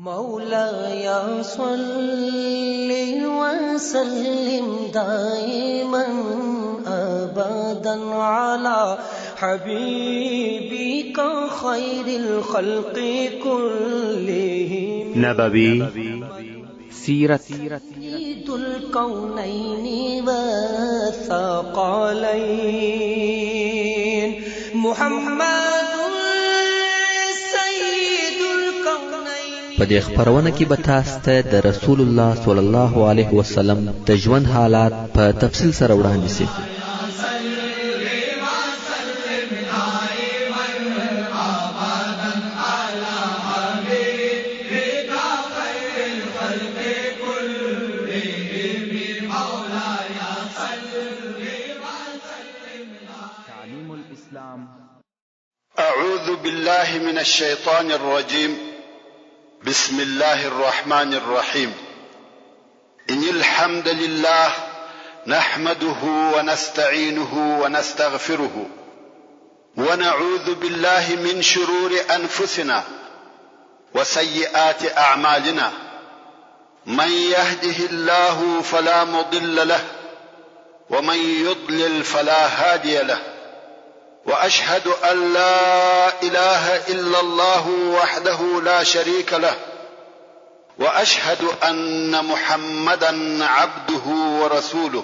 مولاي صل وسلم دائما أبدا على حبيبك خير الخلق كلهم نبوي سيرت سيد الكونين والثقلين محمد په دې خبرونه کې به تاسو ته د رسول الله صلی الله علیه وسلم د ژوند حالات په تفصیل سره وړاندې شي. تعليم الإسلام. أعوذ بالله من الشيطان الرجيم. بسم الله الرحمن الرحيم. إن الحمد لله نحمده ونستعينه ونستغفره ونعوذ بالله من شرور أنفسنا وسيئات أعمالنا من يهده الله فلا مضل له ومن يضلل فلا هادي له وأشهد أن لا إله إلا الله وحده لا شريك له وأشهد أن محمدا عبده ورسوله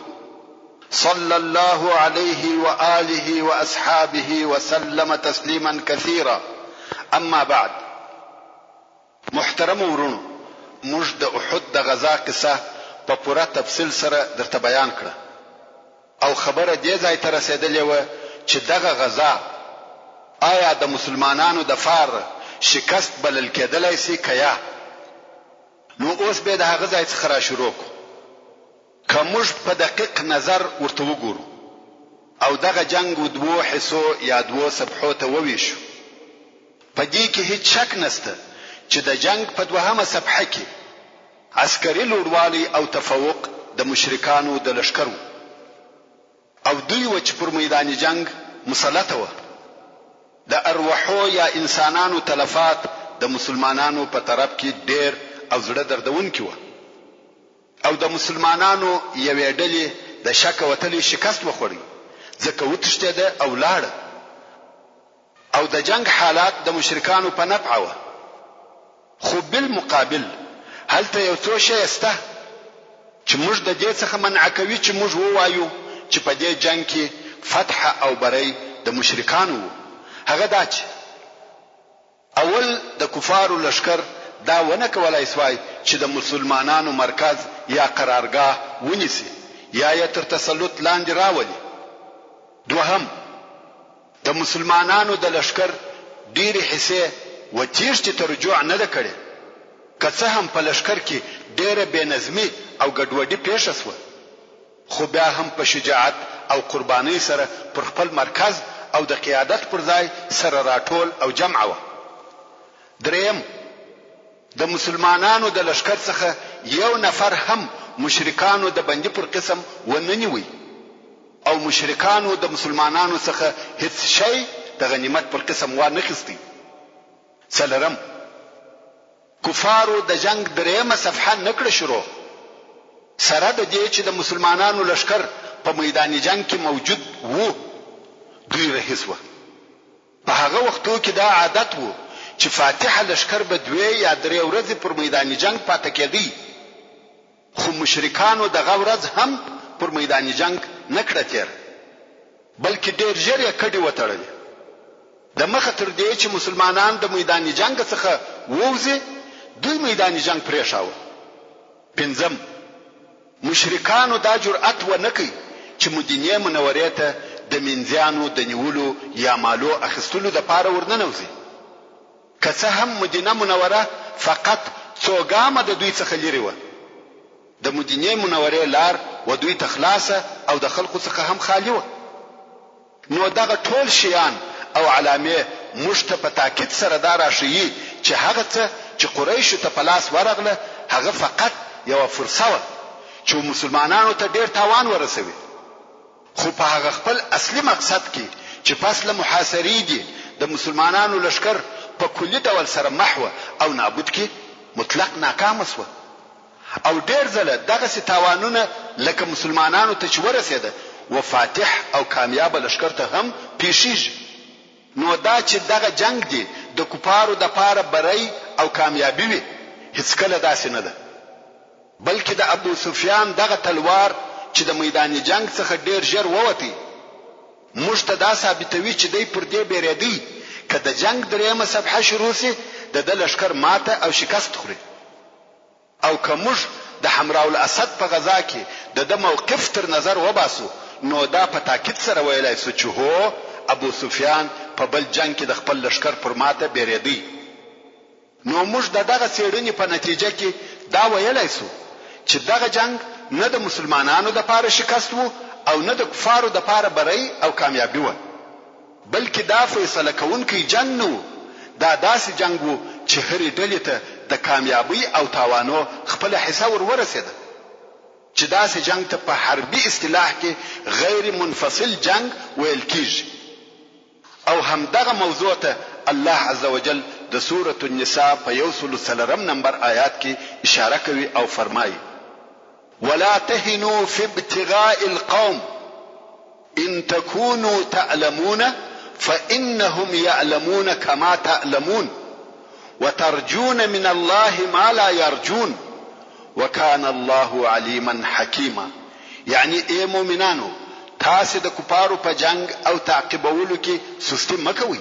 صلى الله عليه وآله وأصحابه وسلم تسليما كثيرا. أما بعد، محترم ورونو، موږ د احد د غزا قصه په پوره تفصیل سره درته بیان کړه او خبره دې ځای ته رسیدلې وه چې دغه غزا آیا د مسلمانانو د فار شکست بلل کېدلی سي که یا؟ نو اوس به د هغه ځای څخه را شروع کړو. که موږ په دقیق نظر ورته وګورو او دغه جنګ و دوو حصو یا دوو صفحو ته وویشو، په دې کې هیڅ شک نسته چې د جنګ په دوهمه صفحه کې عسکري لوړوالی او تفوق د مشرکانو د لښکر و او دوی و چې پر میدان جنگ مسلطه و. د ارواحو یا انسانانو تلفات د مسلمانانو په طرف کې ډېر او زړه دردونکي و او د مسلمانانو یوې ډلې د شک وتلې شکست وخوړی ځکه وتښتېده او لاړه او د جنگ حالات د مشرکانو په نفع و. خو بالمقابل هلته یو څو شی شته چې موږ د دې څخه منع کوي چې موږ ووایو چې په دې جنگ کې فتح او بری د مشرکانو وو. هغه دا چې اول د کفارو لشکر دا ونه کولای سوای چې د مسلمانانو مرکز یا قرارګاه ونیسي یا یې تر تسلط لاندې راولي. دوهم، د مسلمانانو د لشکر ډېرې حصې و تیښتې ته رجوع نه ده کړې، که څه هم په لشکر کې ډېره بېنظمي او ګډوډي پیښه سوه، خو بیا هم په شجاعت او قربانۍ سره پر خپل مرکز او د قیادت پر ځای سره راټول او جمع و. دریم، د مسلمانانو د لشکر څخه یو نفر هم مشرکانو د بندي پر قسم ونه نیوی او مشرکانو د مسلمانانو څخه هیڅ شی د غنیمت پر قسم وانه خستی. څلورم، کفارو د جنگ دریمه صفحه نکړه شروع سره د دې چې د مسلمانانو لشکر په میدان جنگ کې موجود وو. دوی رهیس وو. په هغه وختو کې دا عادت وو چې فاتح لشکر به 2 یا 3 ورځې پر میدان جنگ پاتې کېدی، خو مشرکانو دغه ورځ هم پر میدان جنگ نکړه تیر، بلکې ډېر ژر یې کډې وتړلې د مخه تر دې چې مسلمانان د میدان جنگ څخه ووځي. دوی میدان جنگ پرېښاوه. پنځم، مشرکانو دا جرأت ونه کوي چې مدینه منورې ته د منځیانو د نیولو یا مالو اخیستلو دپاره ورننوځي، که څه هم مدینه منوره فقط څو ګامه د دوی څخه لرې وه. د مدینه منورې لار و دوی ته خلاصه او د خلقو څخه هم خالي وه. نو دغه ټول شیان او علامې موږ ته په تاکید سره دا راښیي چې هغه څه چې قریشو ته په لاس ورغله هغه فقط یوه فرصه وه چې مسلمانانو ته ډېر تاوان ورسوي، خو په هغه خپل اصلي مقصد کې چې پس له محاصرې دي د مسلمانانو لشکر په کلی ډول سره محو او نابود کې مطلق ناکام شو او ډیر ځله دغه تاوانونه لکه مسلمانانو ته چې ورسېده و فاتح او کامیاب لشکر ته هم پیښیږي. نو دا چې دغه جنگ دی د کفارو د پاره بری او کامیابی وي هیڅ کله داسې نه ده، بلکې د ابو سفیان دغه تلوار چې د میدان جنگ څخه ډیر ژر ووتی موږ ته دا ثابتوي چې دی پر دې بیریدي که د جنگ دریمه صفحه شروع سي د لشکر ماته او شکست خوري. او که موږ د حمراء الاسد په غزا کې د موقف تر نظر وباسو نو دا په تاکید سره ویلای سو چې هو ابو سفیان په بل جنگ کې د خپل لشکر پر ماته بیریدي. نو موږ دغه څېړنې په نتیجه کې دا ویلای سو چې دغه جنگ نه د مسلمانانو د پاره شکست وو او نه د کفارو د پاره بری او کامیابی و، بلکې دا فیصله کوونکی جنگ نه، دا داسې جنگ وو چې هرې ډلې ته د کامیابی او تاوانو خپل حصہ ورسېده، چې داسې جنگ ته په حربي اصطلاح کې غیر منفصل جنگ ویل کیږي. او همدغه موضوع ته الله عزوجل د سورة النساء په 103 نمبر آیات کې اشاره کوي او فرمایي: ولا تهنوا في ابتغاء القوم ان تكونوا تعلمون فانهم يعلمون كما تعلمون وترجون من الله ما لا يرجون وكان الله عليما حكيما. يعني اي مؤمنانو تاسو د کفارو په جنگ او تعقیبولو کې سستی مکوئ.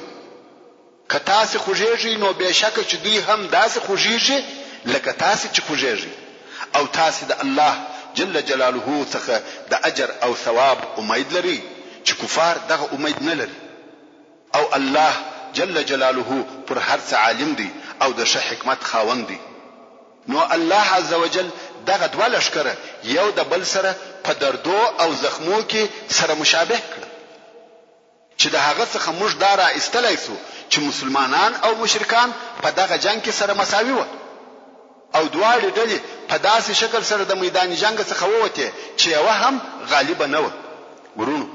که تاسو خوږیږئ نو بهشکه چې دوی هم داسې خوږیږي لکه تاسو چې خوږیږئ، او تاسو د الله جل جلاله څخه د اجر او ثواب امید لري چې کفار دغه امید نه لري. او الله جل جلاله پر هر څه عالم دی او د ښه حکمت خاوند دی. نو الله عزوجل دغه دوه لشکره یو د بل سره په دردو او زخمو کې سره مشابه کړ چې د هغه څخه موږ دا را ایستلای سو چې مسلمانان او مشرکان په دغه جنگ کې سره مساوي و، او دواړه ډلې په داسې شکل سره د میدان جنگ څخه ووته چې یو هم غالب نه و. ورونو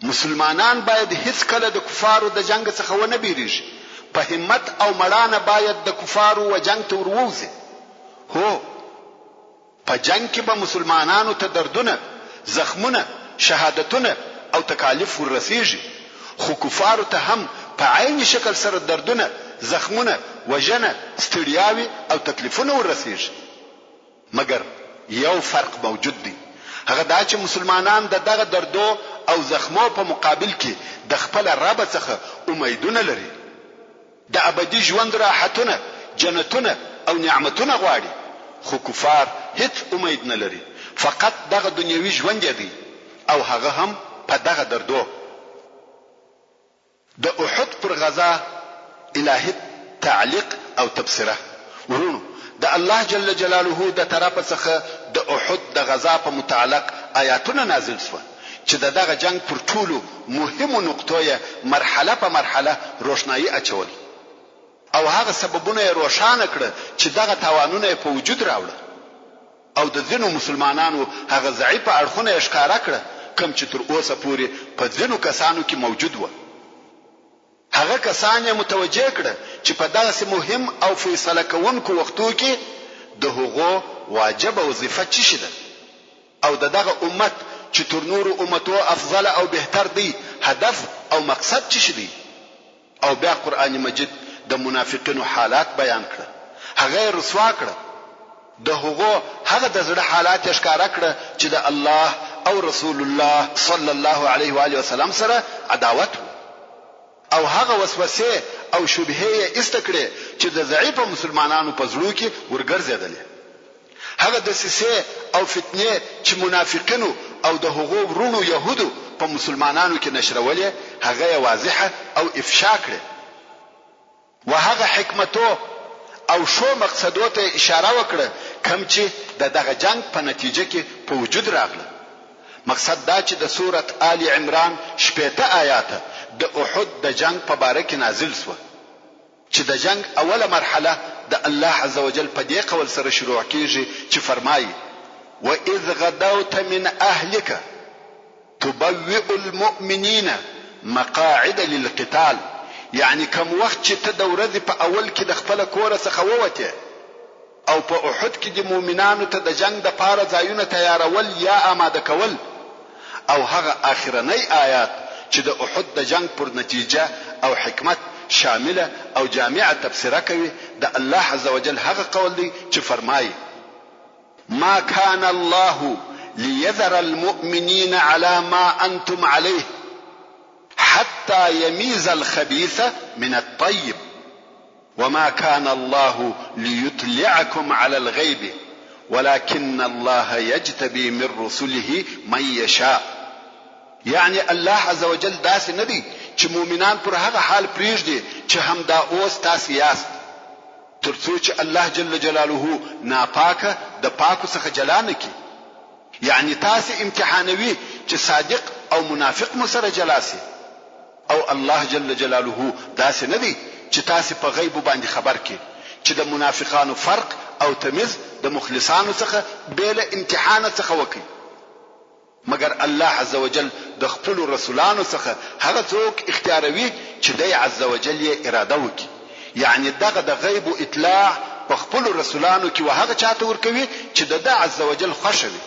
مسلمانان باید هیڅ کله د کفارو د جنگ څخه ونه بیریږي، په همت او مړانه باید د کفارو و جنگ ته وروځي. هو په جنگ کې به مسلمانانو ته دردونه، زخمونه، شهادتونه او تکالیف ورسیږي، خو کفارو ته هم په عین شکل سره دردونه، زخمونه، وجنه، ستړیاوي او تکلیفونه ورسیږي. مګر یو فرق موجود دی، هغه دا چې مسلمانان دغه دردو او زخمو په مقابل کې د خپل رب څخه امیدونه لري، د ابدي ژوند راحتونه، جنتونه او نعمتونه غواړي، خو کفار هیڅ امید نه لري، فقط دغه دنیوي ژوند دی او هغه هم په دغه دردو. د احد پر غزا الهی تعلیق او تبصره. ورونو د الله جل جلاله د طرفه څخه د احد د غزا په متعلق آیاتونه نازل شوه چې دغه جنگ پر ټولو مهمو نقطو مرحله په مرحله روشنايي اچول، او هغه سببونه روښانه کړ چې دغه تاوانونه په وجود راوړل، او د ځینو مسلمانانو هغه ضعیف اړخونه ښکارا کړ کوم چې تر اوسه پورې په ځینو کسانو کې موجود و. هغه کسان یې متوجه کړ چې په دغه مهم او فیصله کوونکو وختو کې د هغو واجب وظیفه چی ده، او دغه امت چې تر نورو امتو افضل او بهتر دی هدف او مقصد چی دی. او بیا قرآن مجید د منافقینو حالات بیان کړ، هغه رسوا کړ، د هغه د زړه حالات ښکارا کړ چې د الله او رسول الله صلی الله علیه و آله وسلم سره عداوت، او هغه وسوسه او شبهه استکړه چې د ضعیف مسلمانانو په زړه کې ورګرځیدلې. هغه د سیسه او فتنه چې منافقینو او د هغو ورونو يهودو په مسلمانانو کې نشرولې هغه واضحه او افشا کړه، وهغه حکمتو او شو مقصدو ته اشاره وکړه کوم چې دغه جنگ په نتیجه کې په وجود راغله. مقصد دا چې د سورة آل عمران 18 آیات د احد د جنگ په باره کې نازل شو چې د جنگ اوله مرحله د الله عزوجل په دې قول سره شروع کیږي چې فرمایي: وَإِذْ غَدَوْتَ مِنْ أَهْلِكَ تُبَوِّئُ الْمُؤْمِنِينَ مَقَاعِدَ لِلْقِتَالِ. یعنی کوم وخت چې ته د ورځې په اول کې د خپل کور څخه ووته او په احد کې د مؤمنانو ته د جنگ د پاره ځایونه تیارول یا آماده کول او هغه اخرنی آیات چې د احد د جنگ پر نتیجه او حکمت شامله او جامعه تفسیره کوي د الله عزوجل هغه قول دی چې فرمایي ما كان الله ليذر المؤمنين على ما أنتم عليه حتى يميز الخبيث من الطيب وما كان الله ليطلعكم على الغيب ولكن الله يجتبي من رسله من يشاء. يعني الله عز وجل داسې ندی چې مؤمنان پر هغه حال پریږدي چې همدا اوس تاسو یاست ترڅو چې الله جل جلاله ناپاکه د پاکو څخه جلا نه کړي. يعني تاسو امتحانوي چې صادق او منافق مو سره جلا سي او الله جل جلاله داسې ندی چې تاسو په غیب باندې خبر کړي چې د منافقانو فرق او تمیز د مخلصانو څخه بیل امتحان څخه وکړي مگر الله عز وجل د خپل رسولانو څخه هغه څوک اختیاروي چې د عز وجل یې اراده وکړي. يعني دغه د غیب او اطلاع په خپل رسولانو کې وهغه چاته ورکوي چې د عز وجل خوشوي.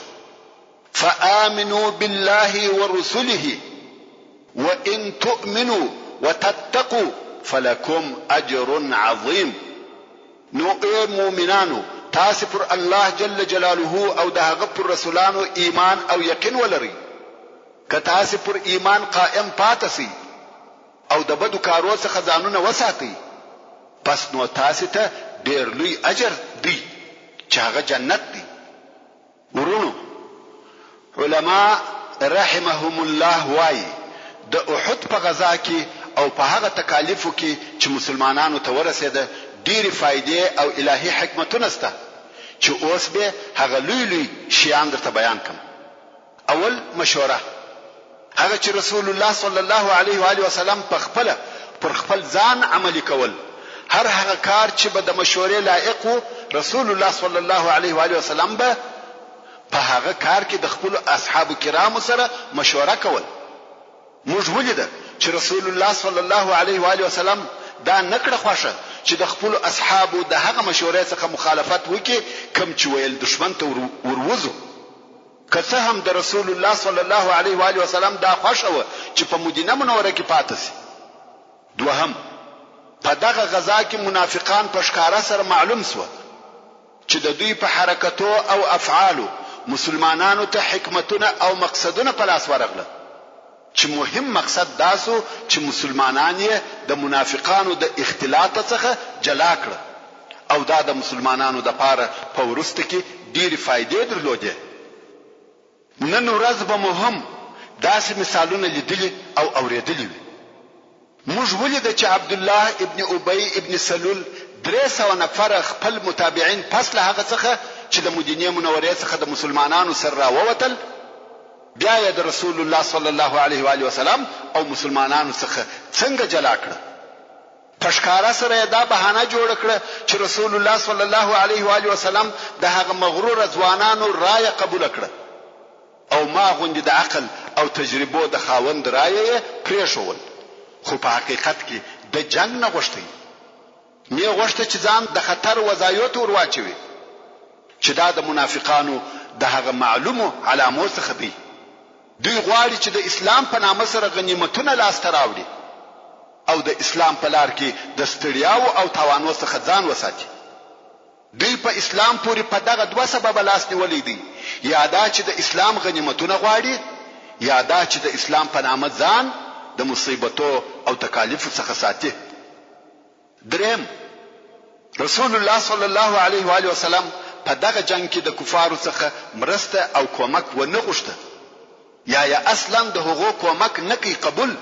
فآمنوا بالله ورسله وإن تؤمنوا وتتقوا فلكم أجر عظيم. نو اے مؤمنانو تاسو پر الله جل جلاله او د هغه پر رسولانو ایمان او یقین ولرئ. که تاسو پر ایمان قائم پاتې او د بدو کارو څخه ځانونه وساتئ پس نو تاسو ته ډېر لوی اجر دی چې هغه جنت دی. ورونو علماء رحمهم الله وايي د احد په غزا کې او په هغه تکالیفو کې چې مسلمانانو ته ورسېده ډېری فائدې او الهي حکمتونه سته چې اوس به هغه لوی شیان درته بیان کوم. اول مشوره هغه چې رسول الله صلی الله علیه و آله وسلم پر خپل ځان عملی کول. هر هغه کار چې به د مشورې لایق وو رسول الله صلی الله علیه و آله وسلم به په هغه کار کې د خپل اصحاب کرام سره مشوره کول. موږ ولیدل چې رسول الله صلی الله علیه و آله وسلم دا نکړه خوښه چې د خپل اصحابو د هغه مشورې څخه مخالفت وکړي کوم چې ویل دشمن ته وروزو. که څه هم د رسول الله صلی الله علیه و آله وسلم دا خوښه و چې په مدینه منوره کې پاتې شي. دوهم په دغه غزا کې منافقان په ښکارا سره معلوم شو چې د دوی په حرکتو او افعالو مسلمانانو ته حکمتونه او مقصدونه په لاس ورغله چې مهم مقصد داسو چې مسلمانان یې د منافقانو د اختلاط څخه جلا کړ او دا د مسلمانانو د پاره په ورسته کې ډېری فائدې درلودې. نن ورځ به مهم داسې مثالونه لیدلي او اوریدلي وي. موږ ولیدل چې عبد الله ابن ابي ابن سلول 300 نفر خپل متابعين پس له هغه څخه چې د مدینه منورې څخه د مسلمانانو سره راووتل بیا یې د رسول الله صلی الله علیه و آله وسلم او مسلمانانو څخه څنګه جلا کړ. پښکارا سره دا بهانه جوړ کړ چې رسول الله صلی الله علیه و آله وسلم د هغه مغرور ځوانانو رائے قبول کړ او ما غوندې د عقل او تجربو د خاوند رائے پریښول. خو په حقیقت کې د جنگ نه غوښتي نه غوښته چې ځان د خطر وضعیت ورواچوي چې دا د منافقانو د هغه معلومو علامو څخه دی. دوی غواړي چې د اسلام په نامه سره غنیمتونه لاس ته راوړي او د اسلام په لار کې د ستړیاو او تاوانو څخه ځان وساتي. دوی په اسلام پورې په دغه دوه سبب لاس نیولې دي، یا دا چې د اسلام غنیمتونه غواړي، یا دا چې د اسلام په نامه ځان د مصیبتو او تکالیفو څخه ساتي. دریم، رسول الله صلی الله علیه و آله وسلم په دغه جنگ کې د کفارو څخه مرسته او کومک ونه غوښته، یا اصلا د هغو کومک نه کوي قبول.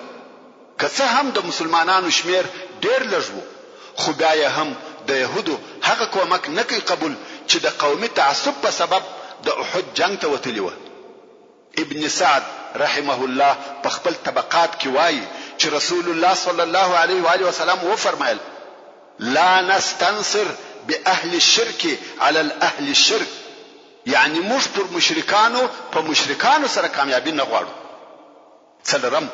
که څه هم د مسلمانانو شمیر ډیر لږ وو، خو بیا یې هم د يهودو هغه کومک نه کوي قبول چې د قومي تعصب په سبب د احد جنگ ته وتلی و. ابن سعد رحمه الله په خپل طبقات کې وایي چې رسول الله صلی الله علیه و آله وسلم و فرمایل: لا نستنصر باهل الشرك على الاهل الشرك، یعنی موږ پر مشرکانو په مشرکانو سره کامیابی نه غواړو. څلورم،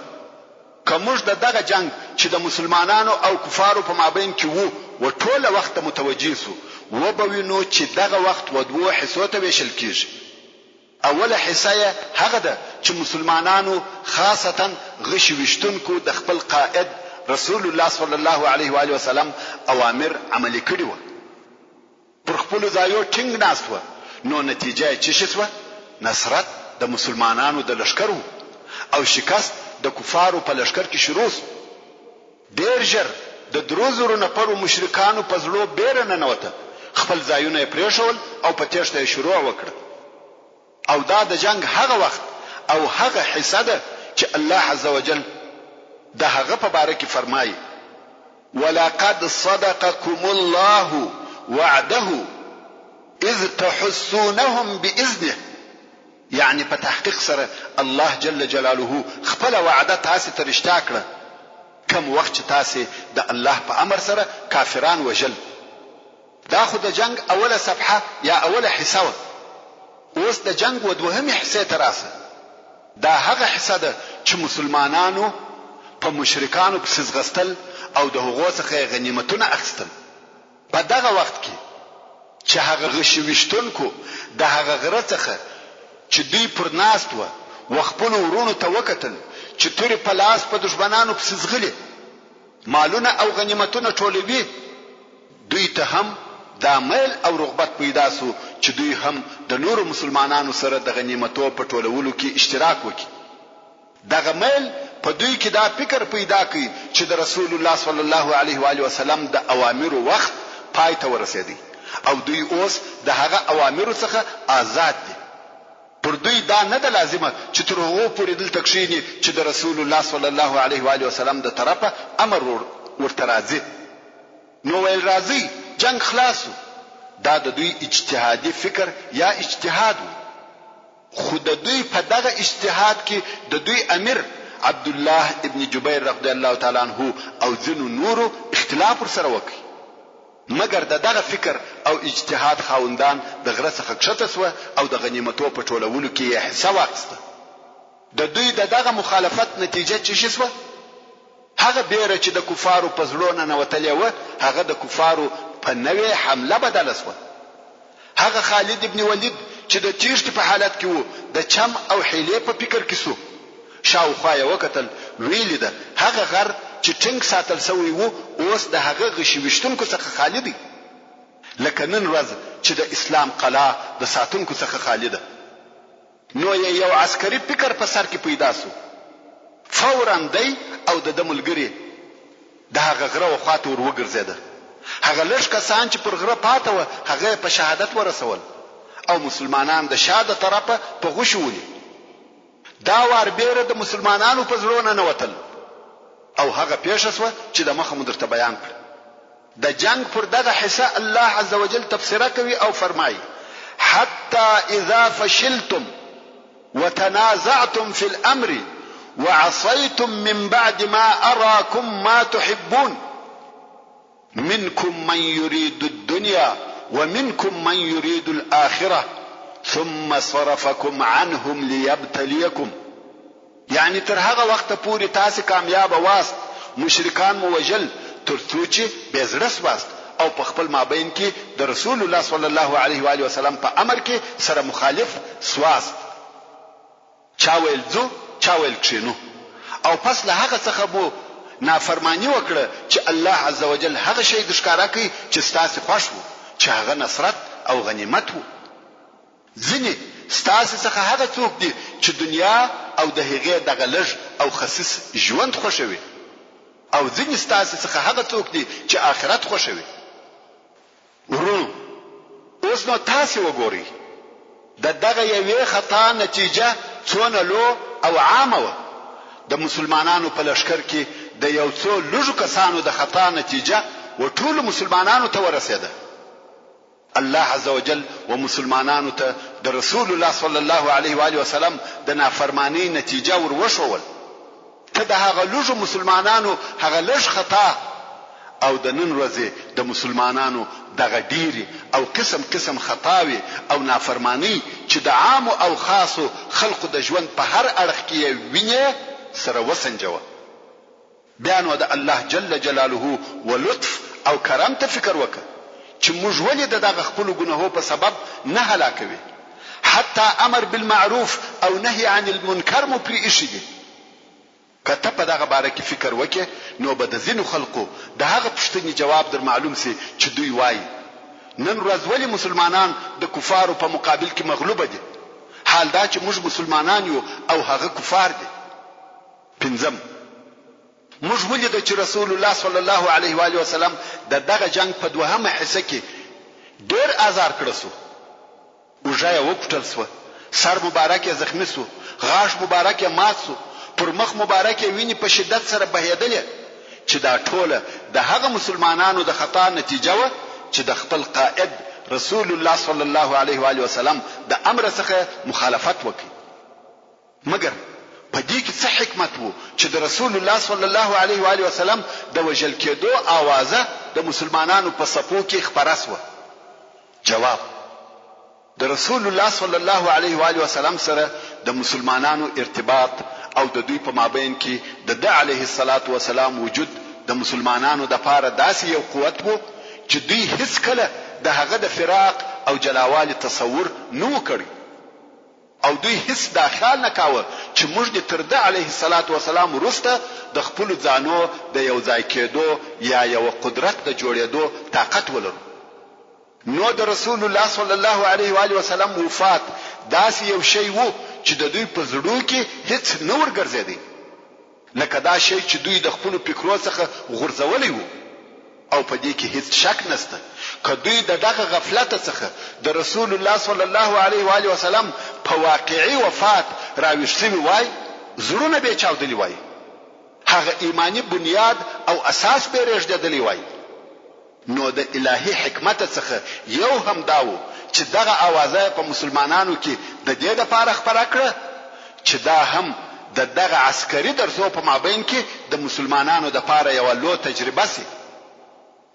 که موږ دغه جنگ چې د مسلمانانو او کفارو په مابین کې وو ټول وخت متوجي سو وبوینو چې دغه وخت و دوه حصو ته ویشل کیږي. اوله حصه هغه ده چې مسلمانانو خاصتا غش وشتونکو د خپل قائد رسول الله صلی الله علیه و آله وسلم اوامر عملي کړي و، پر خپل ځایو ټینګ ناست و. نو نتیجه چې شسوه نصرت د مسلمانانو د لشکر او شکست د کفارو په لشکر کې شروع شو. ډیر ژر د 3000 نفرو مشرکانو په زړه بیره ننوته، خپل ځایونه پرېښول او په تېښته شروع وکړه. او دا د جنگ هغه وخت او هغه حصه ده چې الله عزوجل د هغه په باره کې فرمایي: ولقد صدقكم الله وعده اذ تحسونهم باذنه. یعنی په تحقیق سره الله جل جلاله خپل وعده تاسو ته رښتیا کړه کوم وخت چې تاسو د الله په امر سره کافران وجل. دا خو د جنگ اوله صفحه یا اوله حصه و. اوس د جنگ و دوهمه حصه ته راځه. دا هغه حصه ده چې مسلمانانو په مشرکانو پسې ځغستل او د هغو څخه غنیمتونه اخیستل. په دغه وخت کې چې هغه غشوشتونکو د هغه غره څخه چې دوی پر ناست و خپل ورونو ته وکتل چې تورې په لاس په دشمنانو پسې ځغلي مالونه او غنیمتونه ټولوي، دوی ته هم دا میل او رغبت پیدا سو چې دوی هم د نورو مسلمانانو سره د غنیمتو په ټولولو کې اشتراک وکړي. دغه میل په دوی کې دا فکر پیدا کړي چې د رسول الله صلی الله علیه و آله وسلم د اوامرو وخت پای ته ورسېدی او دوی اوس د هغه اوامرو څخه آزاد دي. پر دوی دا نه د لازمه چې تر هغه پورې دلته کښیني چې د رسول الله صلی الله علیه و آله وسلم د طرفه امر ورته راځي. نو ویل راځي جنگ خلاصو. دا د دوی اجتهادي فکر یا اجتهاد خو د دوی په دغه اجتهاد کې د دوی امیر عبد الله ابن جبیر رضی الله تعالی عنہ او ځینو نورو اختلاف ورسره وکړي. مګر دغه فکر او اجتهاد خاوندان د غره څخه کښته سو او د غنیمتو په ټولولو کې یې حصه واخیسته. د دوی دغه مخالفت نتیجه چې شوه هغه بیره چې د کفارو په زړه ننوتلې و هغه د کفارو په نوې حمله بدله شوه. هغه خالد ابن ولید چې د تیښتې په حالت کې وو د چم او حیلې په فکر کې سو. شاوخوا یې وکتل ویلې ده هغه غر چې ټینګ ساتل شوی وو اوس د هغه غشوشتونکو څخه خالی دی، لکه نن ورځ چې د اسلام قلعه د ساتونکو څخه خالی ده. نو یو عسکري فکر په سر کې پیدا سو. فورا دی او د ملګری د هغه غره خواته ور وګرځیده. هغه لږ کسان چې پر غره پاته و هغه په شهادت ورسول او مسلمانان د شاده طرفه په غشولي. دا وار بیره د مسلمانانو په زړه نه وتل او هغه پیښه شوه چې د مخه مدرته بیان کړ. د جنگ پر دغه حصہ الله عزوجل تفسیره کوي او فرمایي: حتى اذا فشلتم وتنازعتم في الامر وعصيتم من بعد ما اراكم ما تحبون منكم من يريد الدنيا ومنكم من يريد الاخره ثم صرفكم عنهم ليبتليكم. یعنی تر هغه وخت پورې تاسو کامیاب واست، مشرکان مو وجل تر څو چې بزرس واست او په خپل مابین کې د رسول الله صلی الله علیه و آله وسلم په امر کې سره مخالف سواست. چا ویل ځو چا ویل کښینو او پس له هغه څخه مو نافرمانی وکړه چې الله عزوجل هغه شی د ښکارا کوي چې ستاسو خوښ وو چې هغه نصرت او غنیمت وو. ځینې ستاسو څخه هغه څوک دي چې دنیا او د هغې دغه لږ او خصیص ژوند خوښوي او ځینې ستاسو څخه هغه څوک دي چې آخرت خوښوي. ورونو اوس نو تاسو وګورئ د دغه یوې خطا نتیجه څونه لو او عامه وه. د مسلمانانو په لشکر کې د یو څو لږو کسانو د خطا نتیجه و ټولو مسلمانانو ته ورسېده. الله عزوجل و مسلمانانو ته د رسول الله صلی الله علیه و آله وسلم د نافرمانی نتیجه ور وښول. ته د هغه لږو مسلمانانو هغه لږ خطا او د نن ورځې د مسلمانانو دغه ډیری او قسم قسم خطاوي او نافرمانی چې د عام او خاصو خلقو د ژوند په هر اړخ کې ویني سره وسنجوه. بیا نو د الله جل جلاله و لطف او کرم ته فکر وکړه چې موږ ولې دغه خپل ګناهو په سبب نه هلاکوي حتی امر بالمعروف او نهي عن المنکر مو پرې ایښي دي کته په دغه باره کې فکر وکې نو به د ځینو خلکو د هغه پوښتنې جواب در معلوم سي چې دوی وایي نن ورځ ولې مسلمانان د کفارو په مقابل کې مغلوبه دي حال دا چې موږ مسلمانان یو او هغه کفار دي پنځم موږ ولیدو چې رسول الله صلی الله علیه و آله وسلم دغه جنگ په دوهمه حصہ کې ډېر آزار کړی سو وژای وکټل سو سر مبارک زخمی سو غاښ مبارک مات سو پر مخ مبارک ویني په شدت سره بهیدلې چې دا ټوله د هغه مسلمانانو د خطا نتیجه و چې د خپل قائد رسول الله صلی الله علیه و آله وسلم د امر څخه مخالفت وکړي مګر په دې کې څه حکمت وو چې د رسول الله صلی الله علیه و آله وسلم د وجل کېدو आवाज د مسلمانانو په صفو کې خبره سو جواب د رسول الله صلی الله علیه و آله وسلم سره د مسلمانانو ارتباط او د دوی په مابین کې د علیه الصلاۃ والسلام وجود د مسلمانانو د پاره داسې یو قوت وو چې دوی هیڅ کله د هغه د فراق او جلاوال تصور نو کړی او دوی هیڅ دا خیال نه کاوه چې موږ د تر علیه الصلاۃ والسلام وروسته د خپل ځانو د یو ځای کېدو یا یو قدرت د جوړېدو طاقت ولرو نو د رسول الله صلی الله علیه و آله وسلم وفات داسې یو شی وو چې د دوی په زړه کې هیڅ نور ګرځېدی لکه دا شی چې دوی د خپل فکرو څخه غورځولې وو او په دې کې هیڅ شک نشته که دوی دغه غفلت څخه د رسول الله صلی الله علیه و آله وسلم په واقعي وفات راوښتي وای زړونه به چاودلی وای هغه ایمانی بنیاد او اساس به رېږدېدلی وای نو د الهي حکمت څخه یو هم داو چې دغه اوازه په مسلمانانو کې د دې لپاره خبره کړه چې دا هم دغه عسکري درسو په مابین کې د مسلمانانو د لپاره یو لوی تجربه سي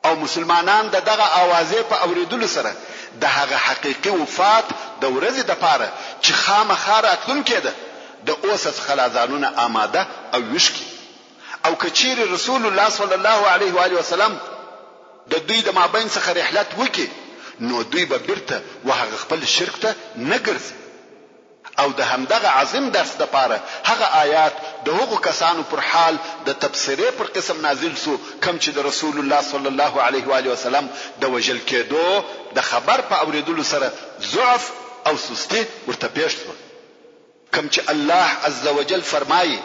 او مسلمانان دغه اوازه په اوریدلو سره د هغه حقيقي وفات د ورځې د لپاره چې خامخا راتلون کېده د اوسس خلازانونه آماده او وشکي او کچیر رسول الله صلی الله علیه و آله وسلم د دوی د مابین څخه رحلت وکي نو دوی به بیرته وهغه خپل شرک ته نه ګرځي او د همدغه عظیم درس د پاره هغه آیات د هغو کسانو پر حال د تبصره پر قسم نازل سو کم چې د رسول الله صلی الله علیه و آله وسلم د وجل کېدو د خبر په اوریدلو سره ضعف او سستی ورته پیښ شو کم چې الله عز وجل فرمایي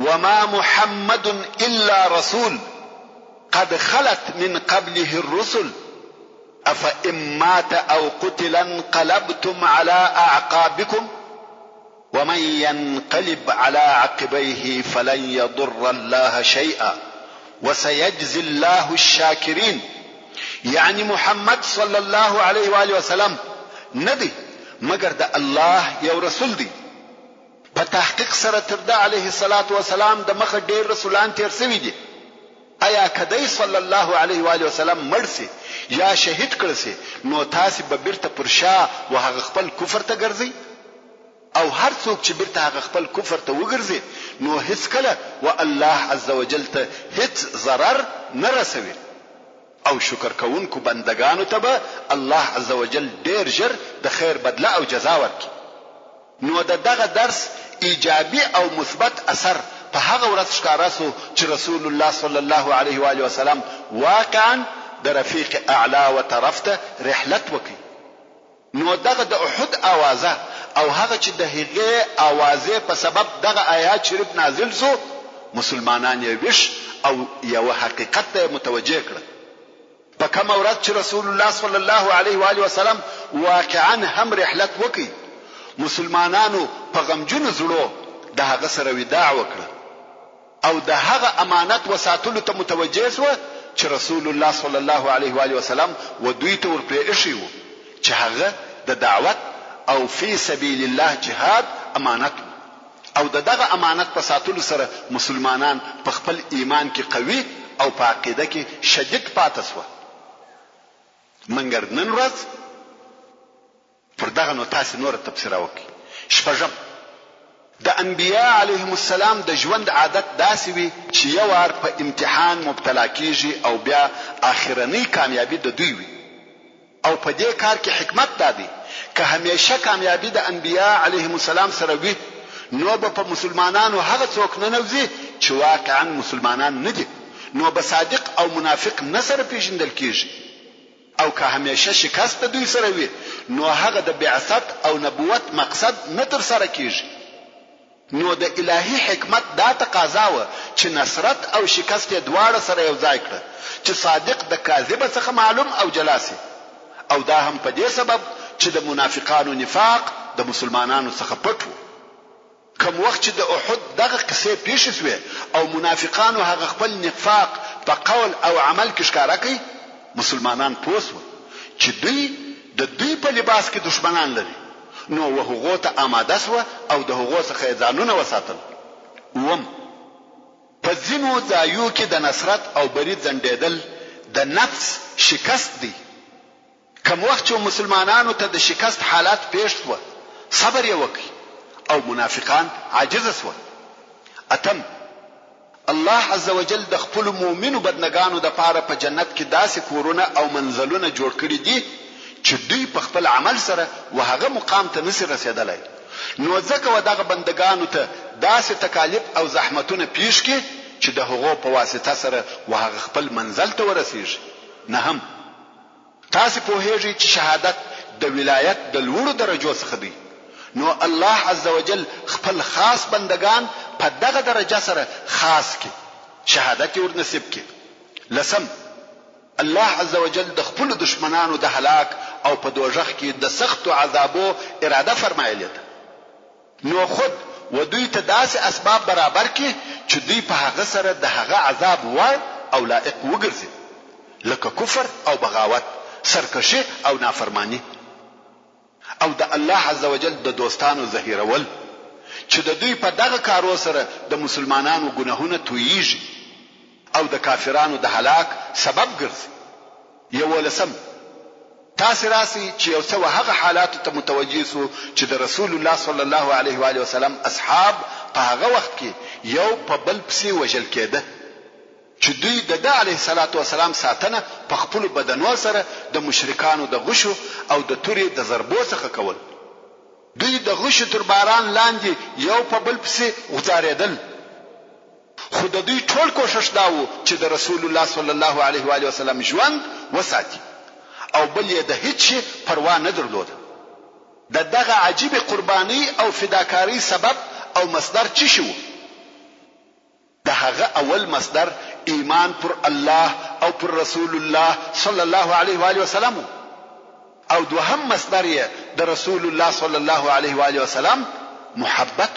وما محمد الا رسول قد خلت من قبله الرسل أفإن مات أو قتل انقلبتم على أعقابكم ومن ينقلب على عقبيه فلن يضر الله شيئا وسيجزي الله الشاكرين يعني محمد صلى الله عليه وآله وسلم ندي مگر د الله یو رسول دی په تحقیق سره تر علیه الصلاة والسلام د مخ ډیر رسولان تیر شوي دي ایا کدی صلی الله علیه و آله وسلم مرسي یا شهید کړسي نو تاسو به بیرته پر شا وهغه خپل کفر ته ګرځي او هر څوک چې بیرته هغه خپل کفر ته وګرځي نو هیڅ کله و الله عز وجل ته هیڅ ضرر نه رسوي او شکر کوونکو بندگانو ته به الله عز وجل ډیر ژر د خیر بدله او جزا ورکړي نو دغه درس ایجابي او مثبت اثر په هغه ورځ ښکارا سو چې رسول الله صلی الله علیه و آله وسلم واقعا د رفیق اعلا و طرف ته رحلت وکړي نو دغه د احد اوازه او هغه چې د هغه اوازه په سبب دغه آیات شریف نازل سو مسلمانان یې وش او یو حقیقت ته متوجه کړ په کوم ورځ چې رسول الله صلی الله علیه و آله وسلم واقعا هم رحلت وکړي مسلمانانو په غمجن زړه د هغه سره وداع وکړه او د هغه امانت وساتلو ته متوجه شو چې رسول الله صلی الله علیه و آله وسلم و دوی ته ورپرې شي چې هغه د دعوت او فی سبیل الله جهاد امانت او دغه امانت په ساتلو سره مسلمانان په خپل ایمان کې قوي او په عقیده کې شدید پاتې شو منګر نن ورځ پر دغه نو تاسو نور تفسیر وکړي شپږم د انبیاء علیهم السلام د ژوند عادت داسې وي چې یو وار په امتحان مبتلا کیږي او بیا آخرنی کامیابی د دوی وي او په دې کار کې حکمت دادی که همیشه کامیابی د انبیاء علیهم السلام سره وي نو به په مسلمانانو هغه څوک نه نوځي چې واقعا مسلمانان نه دي نو به صادق او منافق نه سره پیژندل کیږي او که همیشه شکست دوی سره وي نو هغه د بعثت او نبوت مقصد نه تر سره کیږي نو د الهي حکمت دا تقاضا و چې نصرت او شکست دواړه سره یو ځای کړه چې صادق د کاذب څخه معلوم او جلاسي او دا هم په دې سبب چې د منافقانو نفاق د مسلمانانو څخه پټ و کوم وخت چې د احد دغه قصې پیښ شوه او منافقانو هغه خپل نفاق په قول او عمل کې ښکارا کوي مسلمانان پوسو چې د دوی په لباس کې دشمنان لري نو وهغه ته آماده سو او د هغه څخه ځانونه وساتل وم په ځینو ځایو کې د نصرت او برید زندېدل د نفس شکست دی کوم وخت چې مسلمانانو ته د شکست حالات پیښ شو صبر یې وکړي او منافقان عاجز شو اتم الله عز وجل د خپل مؤمنو بدنګانو د پاره په جنت کې داسې کورونه او منزلونه جوړ کړي دي چې دوی په خپل عمل سره وهغه مقام ته نشي رسیدلای نو ځکه ودغه بندگانو ته داسې تکالیف او زحمتونه پیښ کړي چې د هغو په واسطه سره وهغه خپل منزل ته ورسیږي نه هم تاسو په هیڅ چې شهادت د ولایت د لوړو درجو څخه دی نو الله عز وجل خپل خاص بندگان په دغه درجه سره خاص کی شهادت ور نصیب کی لسم الله عز وجل د خپل دشمنانو د هلاک او په دوزخ کې د سخت عذابو اراده فرمایلی ده نو خود و دوی ته داسې اسباب برابر کی چې دوی په هغه سره د هغه عذاب ور او لائق وګرځي لکه کفر او بغاوت سرکشي او نافرمانی او د الله عز وجل د دوستانو ظهیرول چې د دوی په دغه کارو سره د مسلمانانو ګناهونه تویږي او د کافرانو د هلاک سبب ګرځي یو لسم تاسو راسي چې یو څه هغه حالات ته متوجي سو چې د رسول الله صلی الله علیه و علیه وسلم اصحاب په هغه وخت کې یو په بل پسې وجل کېده چې دوی د علیه الصلاۃ والسلام ساتنه په خپل بدنوال سره د مشرکانو د غشو او د توري د ضربو څخه کول دوی د غشو تر باران لاندې یو په بل پسې غځارېدل خو د دوی ټول کوشش داو چې د رسول الله صلی الله علیه و علیه وسلم ژوند وساتي او بل یې د هیڅ پروا نه درلوده دغه عجیب قربانی او فداکاری سبب او مصدر چی شو دغه اول مصدر ایمان پر الله او پر رسول الله صلی الله علیه و آله وسلم او دوهم مصدر یې د رسول الله صلی الله علیه و آله وسلم محبت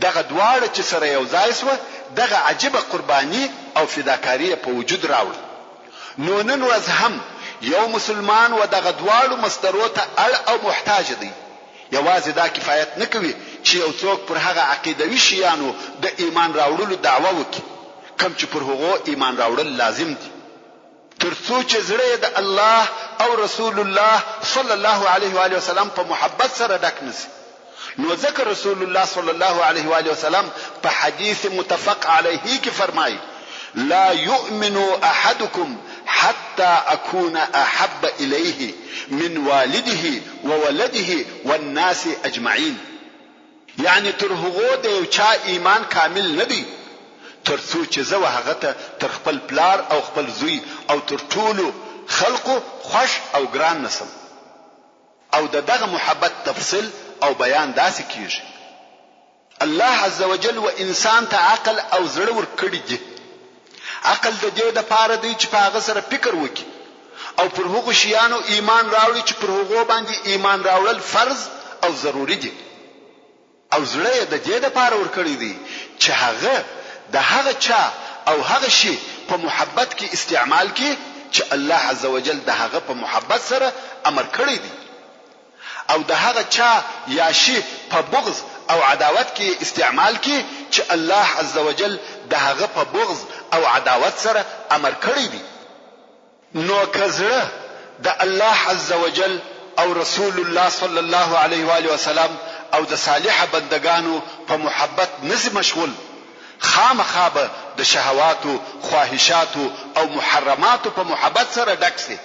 دغه دواړه چې سره یو ځای سو دغه عجیب قربانی او فداکاری په وجود راوړ نو نن ورځ هم یو مسلمان و دغه دواړو مصدرو ته اړ او محتاج دی یوازې دا کفایت نه کوي چې یو څوک پر هغه عقیدوي شیانو د ایمان راوړلو دعوه وکړي کوم چې پر هغه ایمان راوړل لازم دي ترڅو چې زړه د الله او رسول الله صلی الله علیه و آله وسلم په محبت سره ډک نشي نو ذکر رسول الله صلی الله علیه و آله وسلم په حدیث متفق علیه کې فرمایي لا يؤمن احدكم حتى اكون احب اليه من والده وولده والناس اجمعين یعنی تر هغه د یو چا ایمان کامل نه دی ترڅو چې زه هغه ته تر خپل پلار او خپل زوی او تر ټولو خلقو خوش او ګران نسم او دغه محبت تفصیل او بیان داسې کیږي الله عز وجل و انسان ته عقل او زړه ور کړی دی عقل د دې د پاره دی چې په هغه سره فکر وکړي او پر هغه شیانو ایمان راوړي چې پر هغه باندې ایمان راوړل فرض او ضروری دي او زړه د دې د پاره ور کړی دی چې هغه د هغه چا او هغه شی په محبت کې استعمال کې چې الله عز وجل د هغه په محبت سره امر کړی دی او د هغه چا یا شی په بغض او عداوت کې استعمال کې چې الله عز وجل د هغه په بغض او عداوت سره امر کړی دی نو کزړه د الله عز وجل او رسول الله صلی الله علیه و آله وسلم او د صالح بندگانو په محبت نسی مشغول، خامخا به د شهواتو، خواهشاتو او محرماتو په محبت سره ډک سي.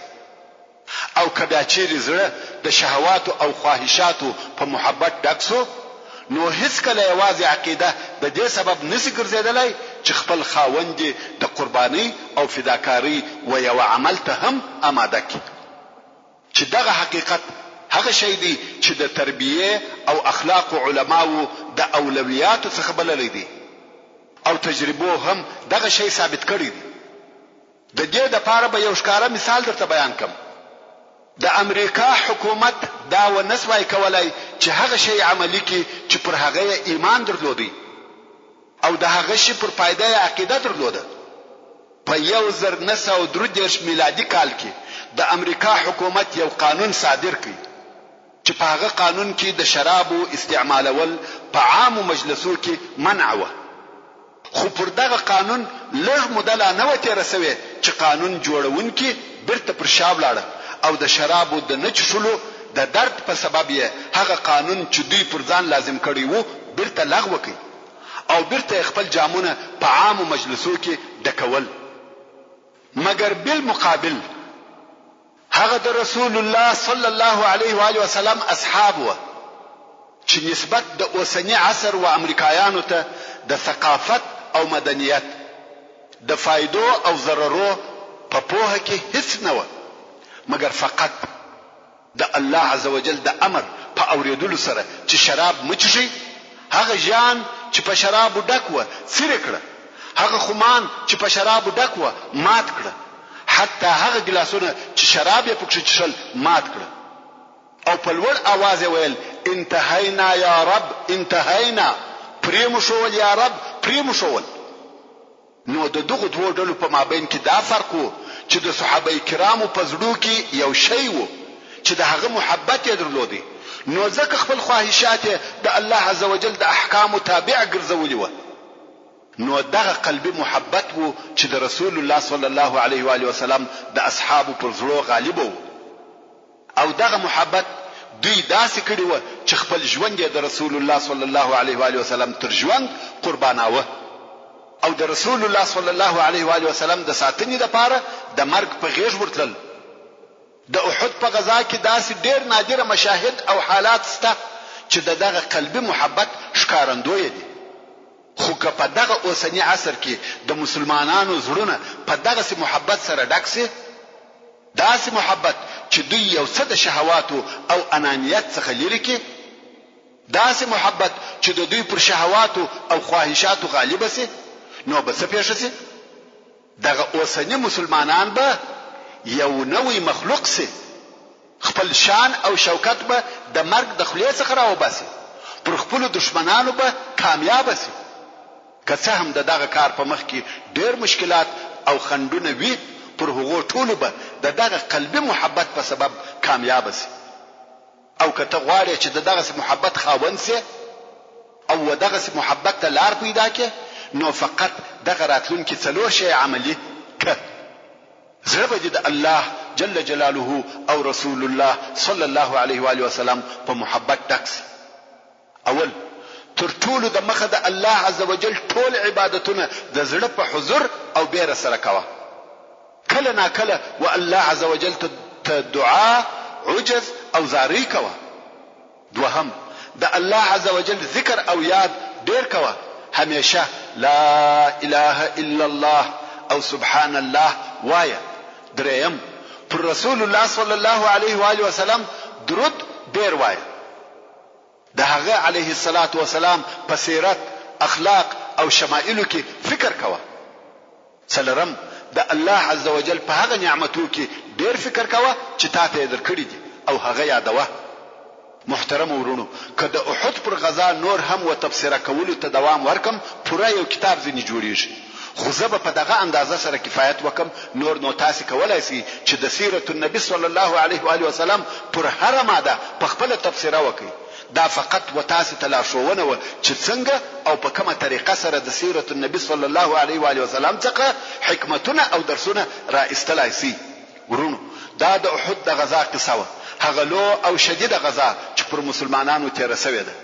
او کدا چیرې زړه د شهواتو او خواهشاتو په محبت ډک سو، نو هیڅ کله یوازې عقیده د دې سبب نسی ګرځیدلای چې خپل خاوند د قرباني او فداکاری و یو عمل ته هم آماده کړي. چې دغه حقیقت هغه شی دی چې د تربیه او اخلاق علماو د اولویاتو څخه بللی دي، او تجربو هم دغه شی ثابت کړی دی. د دې لپاره به یو ښکاره مثال درته بیان کوم. د امریکا حکومت دا و نسوای کولای چې هغه شی عملی کړي چې پر هغه ایمان درلودي او د هغه شی پر پایده عقیده درلوده. په 1933 میلادي کال کې د امریکا حکومت یو قانون صادر کړي چې په هغه قانون کې د شرابو استعمالول په عام مجلسو کې منع و. خو پر دغه قانون لږ موده لا نه و تېره سوې چې قانون جوړونکي بیرته پر شا ولاړه او د شرابو د نه څښلو د درد په سبب یې هغه قانون چې دوی پر ځان لازم کړی وو بیرته لغوه کړي او بیرته خپل جامونه په عام مجلسو کې ډکول. مګر بالمقابل هغه د رسول الله صلی الله علیه و آله وسلم اصحاب و چې نسبت د اوسنی عصر و امریکایانو ته د ثقافت او مدنیت د فایدو او ضررو په پوهه کې هیڅ نه و، مګر فقط د الله عزوجل د امر په اوریدلو سره چې شراب مچشي، هغه ځان چې په شرابو ډک و سره کړه، هغه خمان چې په شرابو ډک و مات کړه، حتی هغه ګلاسونه چې شراب یې پکې چشل مات کړه، او په لوړ आवाज ویل انتهینا یا رب انتهینا، پریم شول یا رب پریم شول. نو د دغه دوه ډلو په مابین کې دا فرق وو چې د صحابه کرامو په زړه کې یو شی وو چې د هغه محبت یې درلودي، نو ځکه خپل خواهشات د الله عزوجل د احکام تابع ګرځولي و. نو دغه قلبي محبت وو چې د رسول الله صلی الله علیه و آله وسلم د اصحابو پر زړه غالب وو، او دغه محبت دوی داسې کړی و چې خپل ژوند د رسول الله صلی الله علیه و آله وسلم تر ژوند قرباناوه، او د رسول الله صلی الله علیه و آله وسلم د ساتنې لپاره د مرګ په غیږ ورتلل. د احد په غزا کې داسې ډیر نادره مشاهد او حالات شته چې دغه قلبي محبت ښکارندوی دي. خو که په دغه اوسنی عصر کې د مسلمانانو زړونه په دغه محبت سره ډک سي، داسې محبت چې دوی یو څه د شهواتو او انانیت څخه لري کې، داسې محبت چې د دوی پر شهواتو او خواهشاتو غالب سي، نو به څه پیښ شي؟ دغه اوسنی مسلمانان به یو نوې مخلوق سي، خپل شان او شوکت به د مرګ د خولې څخه راوباسي، پر خپل دشمنانو به کامیاب سي. که څه هم دغه کار په مخ کې ډېر مشکلات او خنډونه وي، پر هغو ټولو به دغه قلبي محبت په سبب کامیاب سي. او که ته غواړې چې دغه محبت خاوند سي او دغه محبت ته لار پیدا کړې، نو فقط دغه راتلونکي څلور شی عملي که زړه به د الله جل جلاله او رسول الله صلی الله علیه و آله وسلم په محبت ډک سي. اول تر ټولو د مخه د الله عزوجل ټول عبادتونه د زړه په حضور او بیره سره کوه، کله نا کله و الله عزوجل ته دعا عجز او زاری کوه. دوهم د الله عزوجل ذکر او یاد ډیر کوه، همیشه لا اله الا الله او سبحان الله وایه. دریم پر رسول الله صلی الله علیه و آله وسلم درود ډیر وایه، د هغه علیه الصلاة والسلام په سیرت، اخلاق او شمائلو کې فکر کوه. څلورم د الله عزوجل په هغه نعمتو کې ډیر فکر کوه چې تا ته درکړي دي او هغه یادوه. محترم ورونو، که د احد پر غزا نور هم و تفسیر کولو ته دوام ورکم، پوره یو کتاب ځینې جوړیږي، خو زه به په دغه اندازه سره کفایت وکم. نور نو تاسو کولای شئ چې د سیرت النبی صلی الله علیه و آله وسلم پر هر ماده په خپل تفسیر وکړئ. دا فقط و تاسو ته لارښوونه و چې څنګه او په کومه طریقه سره د سیرت النبی صلی الله علیه و آله وسلم څخه حکمتونه او درسونه را استلای شي. ورونو، دا د احد د غزا قصه و، هغه لو او شدید غزا چې پر مسلمانانو تیر شوې ده.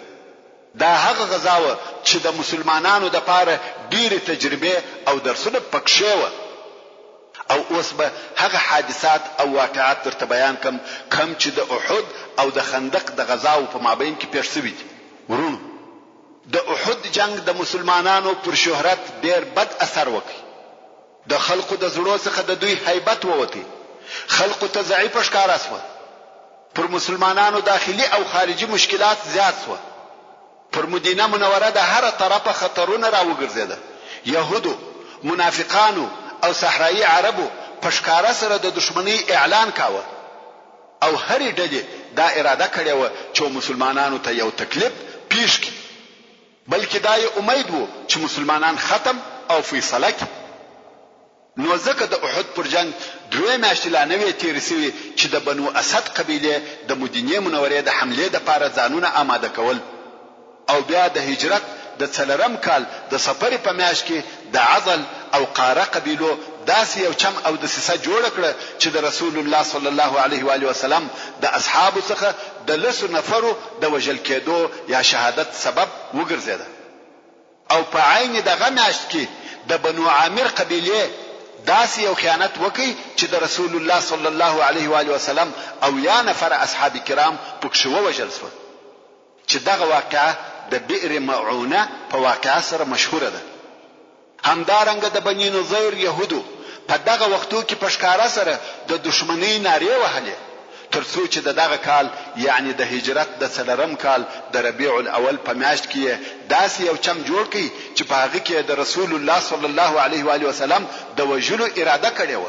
دا هغه غزا وه چې د مسلمانانو دپاره ډېرې تجربې او درسونه پکښې وه. او اوس به هغه حادثات او واقعات درته بیان کم چې د احد او د خندق د غزاو په مابین کې پیښ شوي دي. ورونو، د احد جنگ د مسلمانانو پر شهرت ډېر بد اثر وکړ. د خلقو د زړو څخه د دوی هیبت ووتی. خلقو ته ضعیفه ښکاره سوه. پر مسلمانانو داخلي او خارجي مشکلات زیات سوه. پر مدینه منوره د هر طرفه خطرونه راوګرځیده. يهودو، منافقانو او صحرایي عربو په ښکاره سره د دشمنی اعلان کاوه. او هرې ډلې دا اراده کړې وه چې مسلمانانو ته یو تکلیف پیښ کړي، بلکې دا یې امید و چې مسلمانان ختم او فیصله کړي. نو ځکه د احد پر جنگ 3 میاشتې لا نه وې تېرې سوې چې د بنو اسد قبیلې د مدینې منورې د حملې دپاره ځانونه آماده کول. او بیا د هجرت د 4 کال د سفر په میاشت کې د عضل او قاره قبیلو داسې یو چم او د سیسه جوړ کړ چې د رسول الله صلی الله علیه و آله وسلم د اصحابو څخه د 10 نفرو د وژل کېدو یا شهادت سبب وګرځیده. او په عین دغه میاشت کې د بنو عامر قبیله داسې یو خیانت وکړي چې د رسول الله صلی الله علیه و آله وسلم او یا نفر اصحاب کرام پکښ ووژل شول. چې دغه واقعه د بئر معونه په واقعه سره مشهوره ده. همدارنګه د بنی نظیر يهودو په دغه وختو کې په ښکاره سره د دشمنی نارې وهلې، ترڅو چې دغه کال یعنی د هجرت د 4 کال د ربيع الاول په میاشت کې داسې یو چم جوړ کړي چې په هغه کې د رسول الله صلی الله علیه و آله وسلم د وژلو اراده کړې و.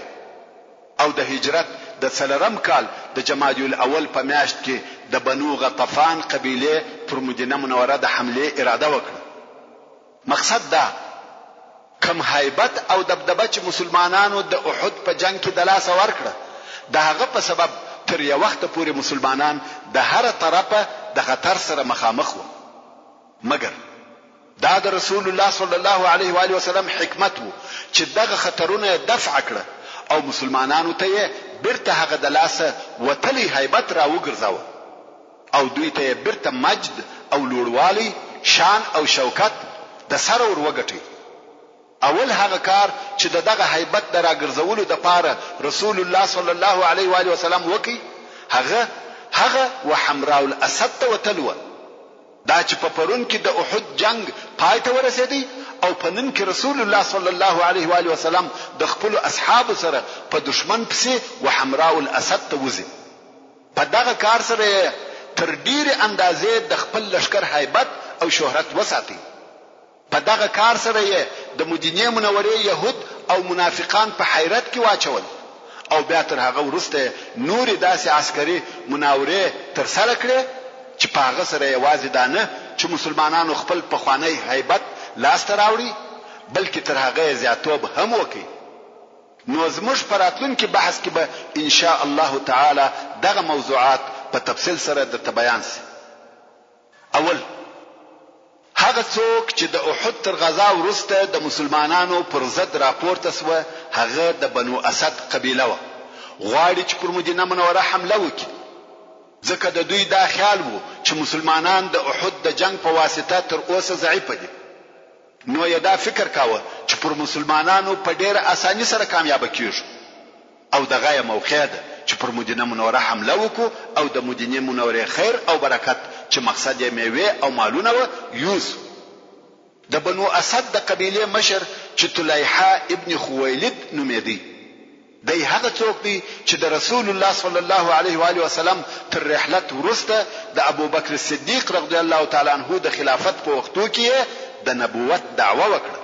او د هجرت د 4 کال د جمادی الاول په میاشت کې د بنو غطفان قبیله پر مدینه منوره د حمله اراده وکړه. مقصد دا کم هیبت او دبدبه چې مسلمانانو د احد په جنگ کې د لاس ورکړه، د هغه په سبب تر یو وخت پورې مسلمانان د هر طرفه د خطر سره مخامخ وو. مګر دا د رسول الله صلی الله علیه و آله وسلم حکمت وو چې دغه خطرونه دفع کړه او مسلمانانو ته برته هغه د لاسه وتلی هیبت را وګرځاوه او دوی ته برته مجد او لوړوالی، شان او شوکت د سره ور وګټي. اول هغه کار چې دغه هیبت د راګرځولو د پاره رسول الله صلی الله علیه و آله وسلم وکي هغه وحمراء الاسد ته وتلوه. دا چې په پرون کې د احد جنگ پای ته ورسېدی او په نن کې رسول الله صلی الله علیه و آله وسلم د خپل اصحاب سره په دشمن پسې وحمراء الاسد ته وځي. په دغه کار سره تر ډیره اندازې د خپل لشکر هیبت او شهرت وساتي. په دغه کار سره د مدینه منورې يهود او منافقان په حیرت کې واچول او بیا تر هغه وروسته نور داسې عسکري مناورې تر سره کړې چې په هغه سره یوازې دانه چې مسلمانانو خپل پخوانی هیبت لاس ته راوړي، بلکې تر هغه زیاتوب هم وکړي. نو زموږ په راتلونکي بحث کې به ان شاء الله تعالی دغه موضوعات په تفصیل سره درته بیان شي. اول، هغه څوک چې د احد تر غزا وروسته د مسلمانانو پر ضد راپورته سوه هغه د بنو اسد قبیله وه. غواړي چې پر مدینه منوره حمله وکړي، ځکه د دوی دا خیال وو چې مسلمانان د احد د جنگ په واسطه تر اوسه ضعیف دي. نو یې دا فکر کاوه چې پر مسلمانانو په ډېره اساني سره کامیاب کیږي او دغه یې موقع ده چې پر مدینه منوره حمله وکړو او د مدینه منورې خیر او برکت چې مقصد یې میوه او مالونه و یوسف. د بنو اسد د قبیله مشر چې طلیحه ابن خویلد نومېدی، دی هغه څوک دی چې د رسول الله صلی الله علیه و آله وسلم تر رحلت وروسته د ابوبکر صدیق رضی الله تعالی عنہ د خلافت په وختو کې د نبوت دعوه وکړه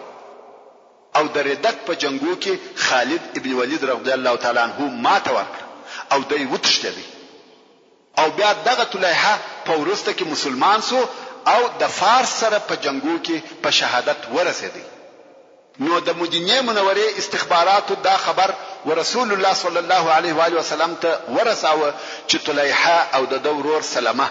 او د ردت په جنگو کې خالد ابن ولید رضی الله تعالی عنہ ماته ورکړه او دی وتښتېدی. او بیا دغه طلیحه په وروسته کې مسلمان سو او د فارس سره په جنگو کې په شهادت ورسېدی. نو د مدینه منورې استخباراتو دا خبر ورسول الله صلی الله علیه و آله وسلم ته ورساوه چې طلیحه او د دورور سلمہ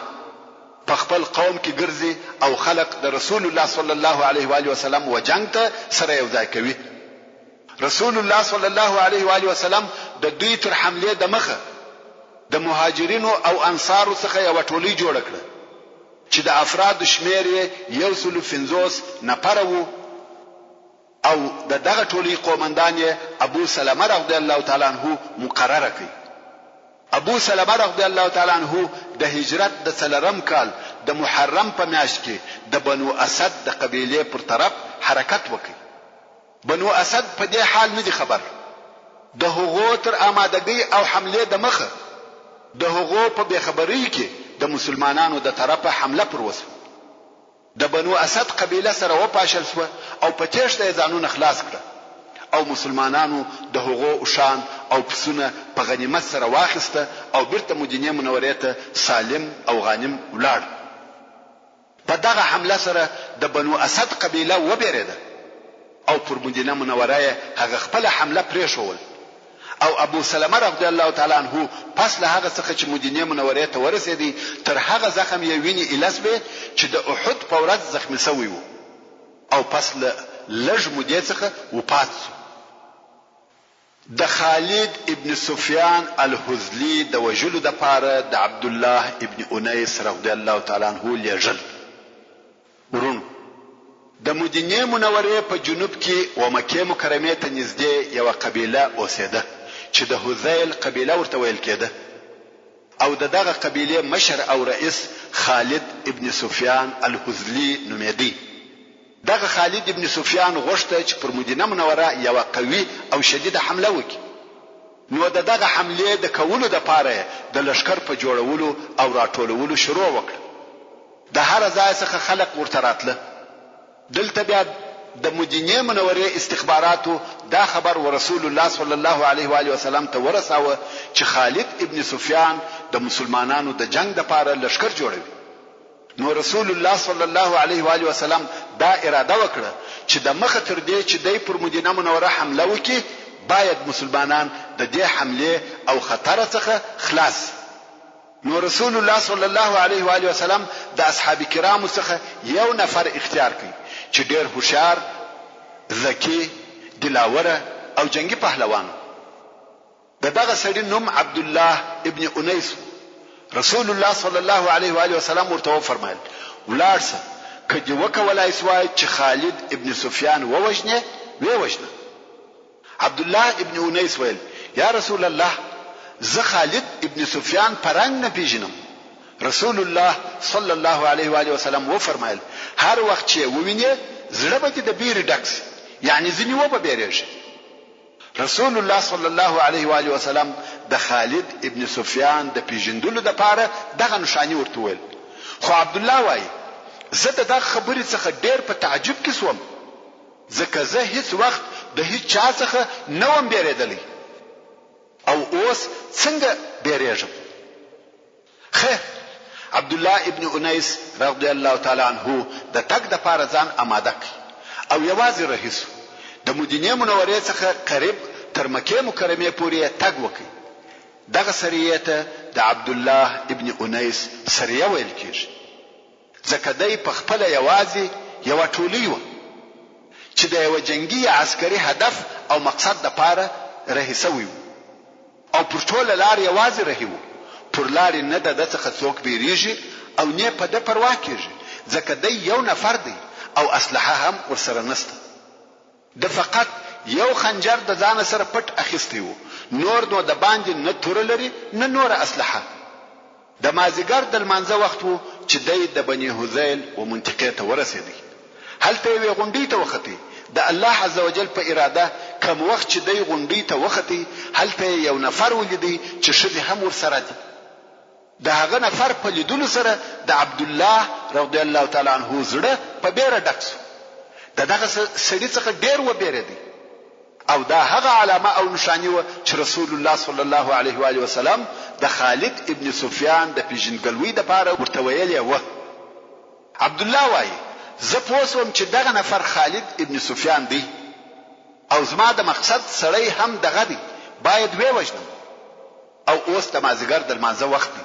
په خپل قوم کې ګرځي او خلق د رسول الله صلی الله علیه و آله وسلم و جنگ ته سره یو ځای کوي. رسول الله صلی الله علیه و آله وسلم د دوی تر حمله د مخه د مهاجرینو او انصارو څخه یو ټولۍ جوړ کړه چې د افرادو شمیر یې 150 نفر وو او دغه ټولي قومندان یې ابو سلمہ رضی الله تعالی عنہ مقرره کړ. ابو سلمہ رضی الله تعالی عنہ د هجرت د 3 کال د محرم په میاشت کې د بنو اسد د قبیله پر طرف حرکت وکړ. بنو اسد په دې حال نه دي خبر د هغو تر آمادګۍ او حمله د مخه د هغو په بخبرۍ کې د مسلمانانو د طرفه حمله پر وسو. د بنو اسد قبیله سره وپاشل شو او په تېښته ځانونه خلاص کړ او مسلمانانو د هغو شان او پسونه په غنیمت سره واخیسته او بیرته مدینه منورې ته سالم او غانم ولاړ. په دغه حمله سره د بنو اسد قبیله وبېرېده او پر مدینه منوره هغه خپل حمله پرېښول او ابو سلمہ رضی الله تعالی عنہ پس له هغه څخه چې مدینه منوره ته ورسېدی تر هغه زخم یې ویني الاسبه چې د احد په ورځ زخمی شوی وو او پس له لږ مودې څخه وفات شو. د خالد ابن سفیان الحزلی د وجلو د پاره د عبد الله ابن انیس رضی الله تعالی عنہ لېږل. ورونو د مدینه منوره په جنوب کې و مکه مکرمه ته نږدې یو قبیله اوسېده چې د حذیل قبیله ورته ویل کېده او دغه قبیله مشر او رئیس خالد ابن سفیان الحزلی نومېدی. دغه خالد ابن سفیان غوښته چې پر مدینه منوره یو قوي او شدیده حمله وکړي. نو دغه حمله د کولو د پاره د لشکر په جوړولو او راټولولو شروع وکړه. د هر ځای څخه خلق ورته راتله. دلته بیا د مدینه منوره استخباراتو دا خبر ورسول الله صلی الله علیه و آله وسلم ته ورساوه چې خالد ابن سفیان د مسلمانانو د جنگ د پاره لشکر جوړوي. نو رسول الله صلی الله علیه و آله وسلم دا اراده وکړه چې د مخه تر دې چې دای پر مدینه منوره حمله وکړي باید مسلمانان د دې حمله او خطر څخه خلاص. نو رسول الله صلی الله علیه و آله وسلم د اصحاب کرامو څخه یو نفر اختیار کړ چې ډېر هوښیار، ذکی، دلاوره او جنگي پهلوان. دغه سړي نوم عبد الله ابن انیس. رسول الله صلی الله علیه و آله وسلم ورته فرمایل ولارسه کدی وکولای سوای چې خالد ابن سفیان ووجنه ووجنه. عبد الله ابن انیس ویل یا رسول الله زه خالد ابن سفیان پرنګ نه پیژنم. رسول الله صلی الله علیه و آله وسلم و فرمایل هر وخت چې ووینې زړه به د بیر ډکس یعنی ځنی و به بیرېږي. رسول الله صلی الله علیه و آله وسلم د خالد ابن سفیان د پیژندلو د پاره دغه نشانی ورته ویل. خو عبد الله وای زه دغه خبرې څخه ډېر په تعجب کې سوم ځکه زه هیڅ وخت د هیڅ چا څخه نه وم بیرېدلی او اوس څنګه بیرېږم. خیر عبد الله ابن انیس رضی الله تعالی عنہ د تک د پاره ځان آماده کړ او یوازې رهیسو د مدینه منورې څخه قریب تر مکه مکرمه پورې تګ وکړ. دغه سریه ته د عبد الله ابن انیس سریه ویل کېږي ځکه دای په خپل یوازې یو ټولي و چې د یو جنگي عسکري هدف او مقصد د پاره رهیسوي او پر ټوله لار یوازې رهیو. پر لار نه د څخه څوک بیریږي او نه په د پروا کېږي ځکه د یو نفر دی او اسلحه هم ورسره نشته. د فقط یو خنجر د ځان سره پټ اخیستی وو، نور نو د باندې نه تور لري نه نور اسلحه. د مازیګر د لمانځه وخت وو چې د بني حذیل و منطقه ته ورسېدی. هلته یې غونډې ته وختي. د الله عزوجل په اراده کوم وخت چې د غونډې ته وختي هلته یو نفر ولیدي چې شذ هم ورسره دي. د هغه نفر په لیدلو سره د عبد الله رضی الله تعالی عنہ زړه په بیره ډک شو. دغه سړي څخه ډېر و بیرېدی او دا هغه علامه او نشانی و چې رسول الله صلی الله علیه و آله وسلم د خالد ابن سفیان د پیژنګلوي د پاره ورته ویلې و. عبد الله وایي زه پوسوم چې دغه نفر خالد ابن سفیان دی او زما د مقصد سړی هم دغه دی، باید وی وژنم او اوس د مازیګر د لمانځه وخت دی.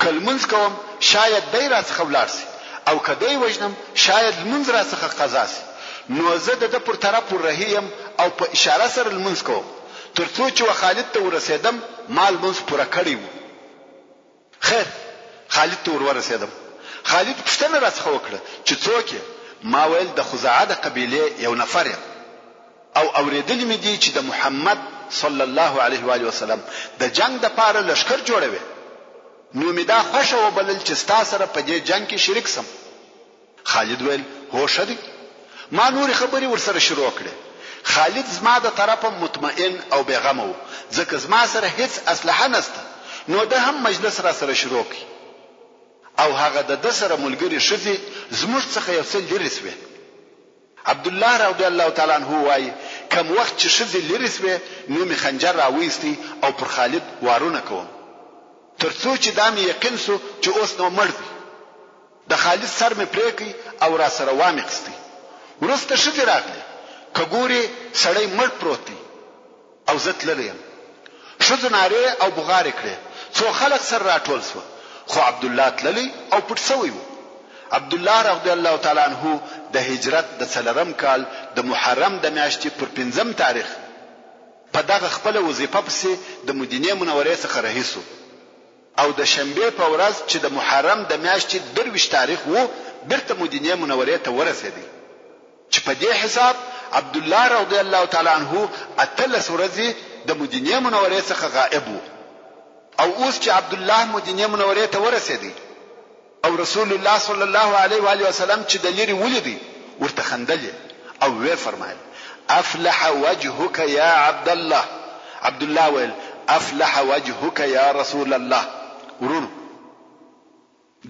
کلمنځ کوم شاید دی راڅخه ولاړ سي او کدی وژنم شاید لمونځ راڅخه قضا سي. نو زه د پر طرف رهیم او په اشاره سره لمونځ کوم ترڅو چې خالد ته ورسېدم مال منځ پوره کړی وو. خیر خالد ته ورسېدم. خالد پوښتنه راڅخه وکړه چې څوک یې؟ ما ویل د خزاعه د قبیلې یو نفر یم او اورېدلې مې دي چې د محمد صلی الله علیه و آله وسلم د جنگ د پاره لشکر جوړوي. نو مې دا خوښه وبلل چې ستا سره په دې جنگ کې شریک سم. خالد ویل هو ښه دی. ما نورې خبرې ورسره شروع کړې. خالد زما د طرفه مطمئن او بیغمه و ځکه زما سره هیڅ اسلحه نسته. نو ده هم مجلس را سره شروع کړ او هغه د سره ملګری ښځې زموږ څخه یو څه لرې سوې. عبد الله رضی الله تعالی عنہ وایي کوم وخت چې ښځې لرې سوې نو مې خنجر راویستی او پر خالد وارونه کوم ترڅو چې دا مې یقین سو چې اوس نو مړ دی. د خالد سر مې پرې کړ او را سره وامخستی. وروسته ښځې راغلې کګوري سړی مړ پروت دی او زه تللی یم. ښځو نارې او بغارې کړې. څو خلک سره راټول سو خو عبد الله تللی او پټ شوی و. عبد الله رضی الله تعالی عنہ د هجرت د 4 کال د محرم د میاشتې پر 5 تاریخ په دغه خپل وظیفه پسې د مدینه منورې څخه رهیسو او د شنبه په ورځ چې د محرم د میاشتې 23 تاریخ وو بیرته مدینه منورې ته ورسېدی. چې په دې حساب عبد الله رضی الله تعالی عنہ اتلس ورځې د مدینه منورې څخه غائب وو. او اوس چې عبد الله مدینه منورې ته ورسېدی او رسول الله صلی الله علیه و آله وسلم چې د لري ولیدي ورته خندل او وی فرمایل افلح وجهك يا عبد الله. عبد الله ویل افلح وجهك يا رسول الله. ورونو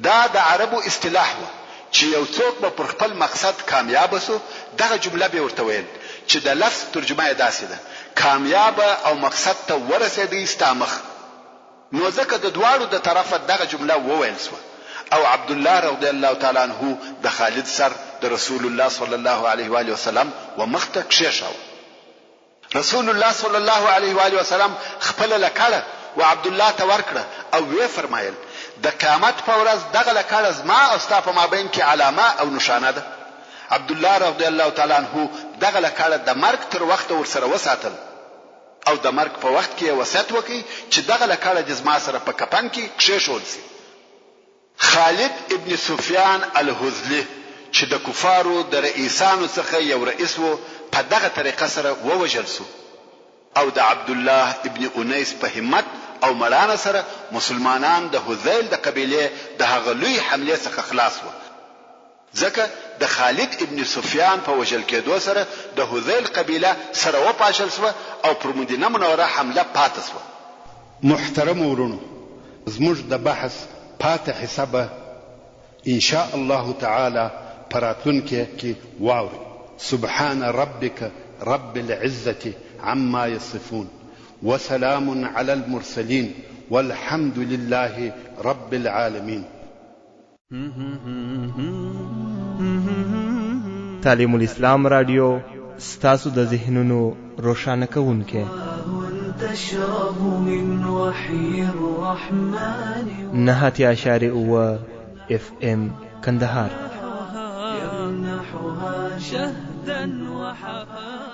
دا د عربو اصطلاح و چې یو څوک به پر خپل مقصد کامیاب وسو دغه جمله به ورته ویل چې د لفظ ترجمه یې داسې ده کامیاب او مقصد ته ورسېدی استامخ. نو ځکه د دواړو د طرفه دغه جمله وویل سو او عبد الله رضی الله تعالی عنہ د خالد سر د رسول الله صلی الله علیه و آله وسلم و مخته کښېښاو. رسول الله صلی الله علیه و آله وسلم خپل لکړه و عبد الله ته ورکړه او وی فرمایل د قیامت په ورځ دغه لکړه زما او ستا په مابین کې علامه او نشانه ده. عبد الله رضی الله تعالی عنہ دغه لکړه د مرګ تر وخت ورسره وساتل او د مرګ په وخت کې وصیت وکړي چې دغه لکړه د زما سره په کفن کې کښېښول شي. خالد ابن سفیان الهذلی چې د کفارو د رئیسانو څخه یو رئیس وو په دغه طریقه سره ووژل شو او د عبد الله ابن انیس په همت او مړانه سره مسلمانان د هذیل د قبیله د هغه لوی حمله څخه خلاص وو. ځکه د خالد ابن سفیان په وژل کېدو سره د هذیل قبیله سره وپاشل شو او پر مدینه منوره حمله پاتې شو. محترم ورونو زموږ د بحث پاتې حسابه ان شاء الله تعالی پراتون کې واوري. سبحان ربك رب العزة عما يصفون وسلام على المرسلين والحمد لله رب العالمين. تعلیم الاسلام رادیو ستاسو د ذهنونو روښانه کوونکې تشرب من وحي الرحمن 9.9 FM کندهار يمنحها شهدا وحفا